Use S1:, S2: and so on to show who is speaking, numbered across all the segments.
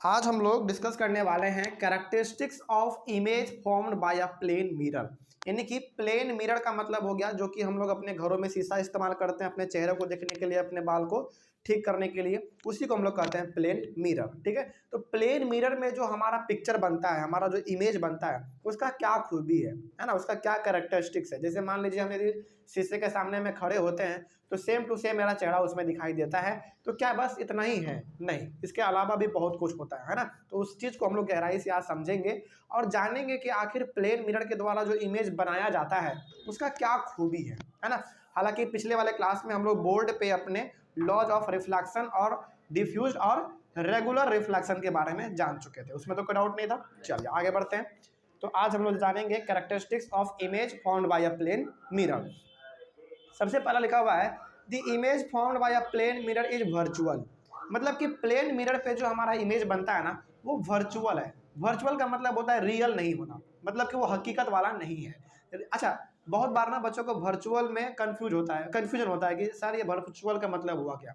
S1: आज हम लोग डिस्कस करने वाले हैं characteristics of image formed by a plane mirror. यानी कि प्लेन मिरर का मतलब हो गया जो कि हम लोग अपने घरों में शीशा इस्तेमाल करते हैं अपने चेहरे को देखने के लिए, अपने बाल को ठीक करने के लिए, उसी को हम लोग कहते हैं प्लेन मिरर। ठीक है, तो प्लेन मिरर में जो हमारा पिक्चर बनता है, हमारा जो इमेज बनता है, उसका क्या खूबी है ना, उसका क्या कैरेक्टरिस्टिक्स है। जैसे मान लीजिए हम यदि शीशे के सामने में खड़े होते हैं तो सेम टू सेम मेरा चेहरा उसमें दिखाई देता है। तो क्या बस इतना ही है? नहीं, इसके अलावा भी बहुत कुछ होता है ना। तो उस चीज़ को हम लोग गहराई से आज समझेंगे और जानेंगे कि आखिर प्लेन मिरर के द्वारा जो इमेज बनाया जाता है उसका क्या खूबी है ना। हालांकि पिछले वाले क्लास में हम लोग बोर्ड पे अपने लॉज ऑफ रिफ्लेक्शन और डिफ्यूज और रेगुलर रिफ्लेक्शन के बारे में जान चुके थे, उसमें तो कोई डाउट नहीं था। चलिए आगे बढ़ते हैं। तो आज हम लोग जानेंगे characteristics of image formed by a plane mirror. सबसे पहला लिखा हुआ है the image formed by a plane mirror is virtual. मतलब कि प्लेन मिरर पे जो हमारा इमेज बनता है ना वो वर्चुअल है। वर्चुअल का मतलब होता है रियल नहीं होना, मतलब कि वो हकीकत वाला नहीं है। अच्छा, बहुत बार ना बच्चों को वर्चुअल में कंफ्यूजन होता है कि सर ये वर्चुअल का मतलब हुआ क्या।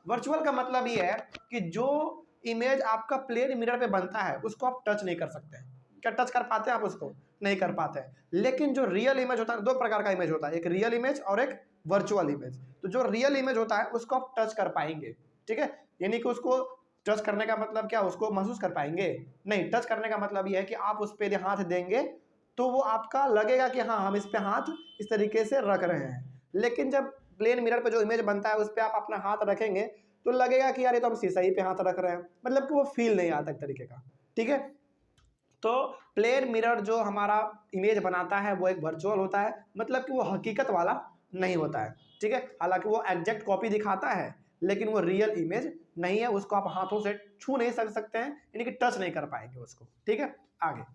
S1: वर्चुअल का मतलब ये है कि जो इमेज आपका प्लेन मिरर पे बनता है उसको आप टच नहीं कर सकते हैं। क्या टच कर पाते हैं आप उसको? नहीं कर पाते हैं। लेकिन जो रियल इमेज होता है, दो प्रकार का इमेज होता है, एक रियल इमेज और एक वर्चुअल इमेज। तो जो रियल इमेज होता है उसको आप टच कर पाएंगे। ठीक है, यानी कि उसको टच करने का मतलब क्या, उसको महसूस कर पाएंगे? नहीं, टच करने का मतलब यह है कि आप उस पर हाथ देंगे तो वो आपका लगेगा कि हाँ हम इस पे हाथ इस तरीके से रख रहे हैं। लेकिन जब प्लेन मिरर पे जो इमेज बनता है उस पर आप अपना हाथ रखेंगे तो लगेगा कि यार ये तो हम शीशा ही पे हाथ रख रहे हैं, मतलब कि वो फील नहीं आता एक तरीके का। ठीक है, तो प्लेन मिरर जो हमारा इमेज बनाता है वो एक वर्चुअल होता है, मतलब कि वो हकीकत वाला नहीं होता है। ठीक है, हालांकि वो एग्जैक्ट कॉपी दिखाता है लेकिन वो रियल इमेज नहीं है, उसको आप हाथों से छू नहीं सकते हैं, यानी कि टच नहीं कर पाएंगे उसको। ठीक है, आगे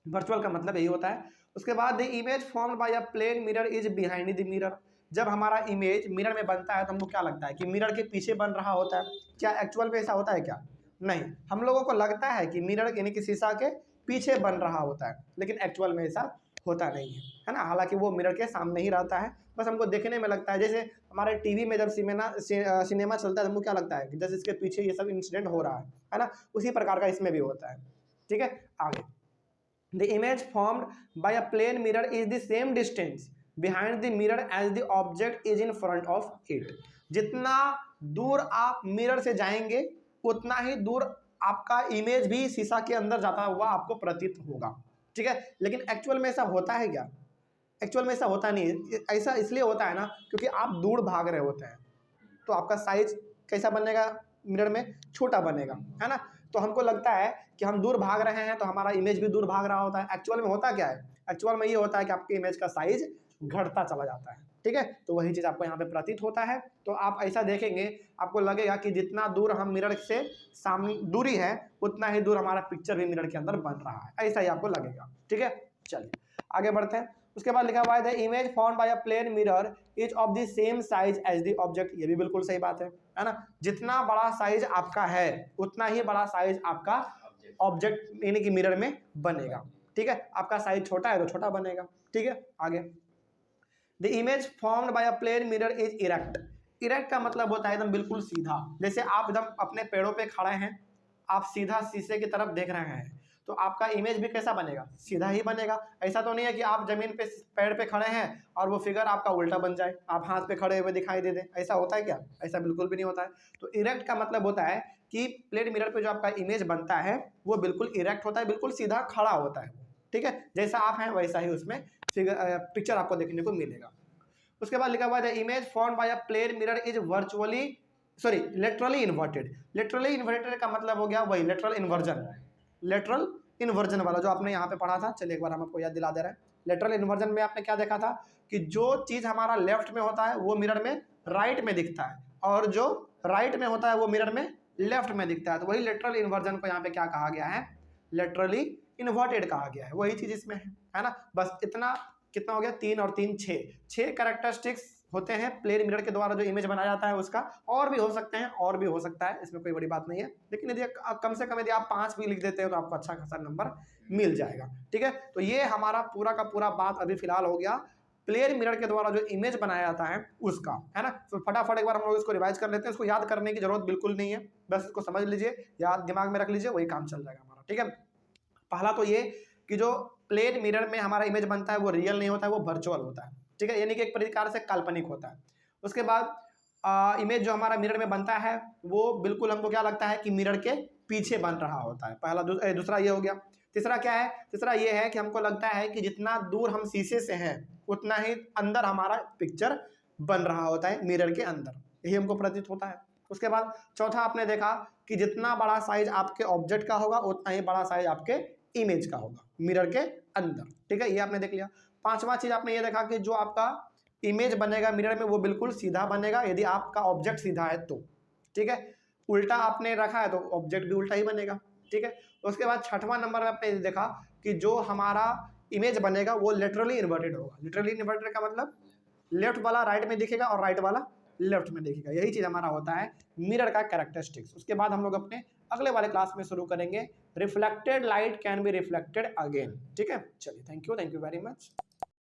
S1: वर्चुअल का मतलब यही होता है। उसके बाद the image formed by a plane mirror is behind the mirror. जब हमारा इमेज मिरर में बनता है तो हमको क्या लगता है कि मिरर के पीछे बन रहा होता है। क्या एक्चुअल में ऐसा होता है क्या? नहीं, हम लोगों को लगता है कि मिरर यानी कि शीशा के पीछे बन रहा होता है, लेकिन एक्चुअल में ऐसा होता नहीं है ना। हालांकि वो मिरर के सामने ही रहता है, बस हमको देखने में लगता है। जैसे हमारे टीवी में जब सिनेमा चलता है तो हमको क्या लगता है कि जैसे इसके पीछे ये सब इंसिडेंट हो रहा है ना। उसी प्रकार का इसमें भी होता है। ठीक है, आगे The image formed by a plane mirror is the same distance behind the mirror as the object is in front of it. जितना दूर आप मिरर से जाएंगे उतना ही दूर आपका इमेज भी शीशा के अंदर जाता हुआ आपको प्रतीत होगा। ठीक है, लेकिन एक्चुअल में ऐसा होता है क्या? एक्चुअल में ऐसा होता नहीं है। ऐसा इसलिए होता है ना क्योंकि आप दूर भाग रहे होते हैं, तो आपका साइज कैसा बनेगा? मिरर में छोटा बनेगा, है ना। तो हमको लगता है कि हम दूर भाग रहे हैं तो हमारा इमेज भी दूर भाग रहा होता है। एक्चुअल में होता क्या है? एक्चुअल में ये होता है कि आपके इमेज का साइज घटता चला जाता है। ठीक है, तो वही चीज़ आपको यहाँ पे प्रतीत होता है। तो आप ऐसा देखेंगे, आपको लगेगा कि जितना दूर हम मिरर से सामने दूरी है उतना ही दूर हमारा पिक्चर भी मिरर के अंदर बन रहा है, ऐसा ही आपको लगेगा। ठीक है, चलिए आगे बढ़ते हैं। उसके बाद लिखा हुआ है the image formed by a plane mirror is of the same size as the object. ये भी बिल्कुल सही बात है ना। जितना बड़ा साइज आपका है उतना ही बड़ा साइज आपका ऑब्जेक्ट यानी कि मिरर में बनेगा। ठीक है, आपका साइज छोटा है तो छोटा बनेगा। ठीक है, आगे the image formed by a plane mirror is erect. Erect का मतलब होता है एकदम बिल्कुल सीधा। जैसे आप एकदम अपने पैरों पे खड़े हैं, आप सीधा शीशे की तरफ देख रहे हैं तो आपका इमेज भी कैसा बनेगा? सीधा ही बनेगा। ऐसा तो नहीं है कि आप जमीन पे पैर पे खड़े हैं और वो फिगर आपका उल्टा बन जाए, आप हाथ पे खड़े हुए दिखाई दे दे। ऐसा होता है क्या? ऐसा बिल्कुल भी नहीं होता है। तो इरेक्ट का मतलब होता है कि प्लेन मिरर पे जो आपका इमेज बनता है वो बिल्कुल इरेक्ट होता है, बिल्कुल सीधा खड़ा होता है। ठीक है, जैसा आप हैं वैसा ही उसमें पिक्चर आपको देखने को मिलेगा। उसके बाद लिखा हुआ है image formed by a plane mirror is virtually laterally inverted. Laterally inverted का मतलब हो गया वही लेटरल इन्वर्जन। लेटरल इन्वर्जन वाला जो आपने यहाँ पे पढ़ा था, चलिए एक बार हम आपको याद दिला दे रहे हैं। लेटरल इन्वर्जन में आपने क्या देखा था कि जो चीज हमारा लेफ्ट में होता है वो मिरर में राइट में दिखता है, और जो राइट में होता है वो मिरर में लेफ्ट में दिखता है। तो वही लेटरल इन्वर्जन को यहाँ पे क्या कहा गया है? लेटरली इन्वर्टेड कहा गया है। वही चीज इसमें है ना। बस इतना कितना हो गया? 3 और 3 6 कैरेक्टरिस्टिक्स होते हैं प्लेन मिरर के द्वारा जो इमेज बनाया जाता है उसका। और भी हो सकते हैं, और भी हो सकता है, इसमें कोई बड़ी बात नहीं है। लेकिन यदि कम से कम यदि आप 5 भी लिख देते हो तो आपको अच्छा खासा नंबर मिल जाएगा। ठीक है, तो ये हमारा पूरा का पूरा बात अभी फिलहाल हो गया प्लेन मिरर के द्वारा जो इमेज बनाया जाता है उसका, है ना। तो फटाफट एक बार हम लोग इसको रिवाइज कर लेते हैं। इसको याद करने की जरूरत बिल्कुल नहीं है, बस इसको समझ लीजिए, याद दिमाग में रख लीजिए, वही काम चल जाएगा हमारा, ठीक है। पहला तो ये कि जो प्लेन मिरर में हमारा इमेज बनता है वो रियल नहीं होता है, वो वर्चुअल होता है, ठीक है, यानी कि एक प्रकार से काल्पनिक होता है। उसके बाद इमेज जो हमारा मिरर में बनता है वो बिल्कुल हमको क्या लगता है कि मिरर के पीछे बन रहा होता है। पहला दूसरा ये हो गया। तीसरा क्या है, तीसरा ये है कि हमको लगता है कि जितना दूर हम शीशे से हैं उतना ही अंदर हमारा पिक्चर बन रहा होता है मिरर के अंदर, यही हमको प्रतीत होता है। उसके बाद चौथा आपने देखा कि जितना बड़ा साइज आपके ऑब्जेक्ट का होगा उतना ही बड़ा साइज आपके इमेज का होगा मिरर के अंदर, ठीक है, ये आपने देख लिया। पांचवा चीज आपने ये देखा कि जो आपका इमेज बनेगा मिरर में वो बिल्कुल सीधा बनेगा यदि आपका ऑब्जेक्ट सीधा है तो, ठीक है। उल्टा आपने रखा है तो ऑब्जेक्ट भी उल्टा ही बनेगा, ठीक है। उसके बाद छठवां नंबर में आपने देखा कि जो हमारा इमेज बनेगा वो लिटरली इन्वर्टेड होगा। लिटरली इन्वर्टेड का मतलब लेफ्ट वाला राइट में दिखेगा और राइट वाला लेफ्ट में दिखेगा, यही चीज हमारा होता है मिरर का कैरेक्टरिस्टिक्स। उसके बाद हम लोग अपने अगले वाले क्लास में शुरू करेंगे reflected light can be reflected again, ठीक है। चलिए, थैंक यू वेरी मच।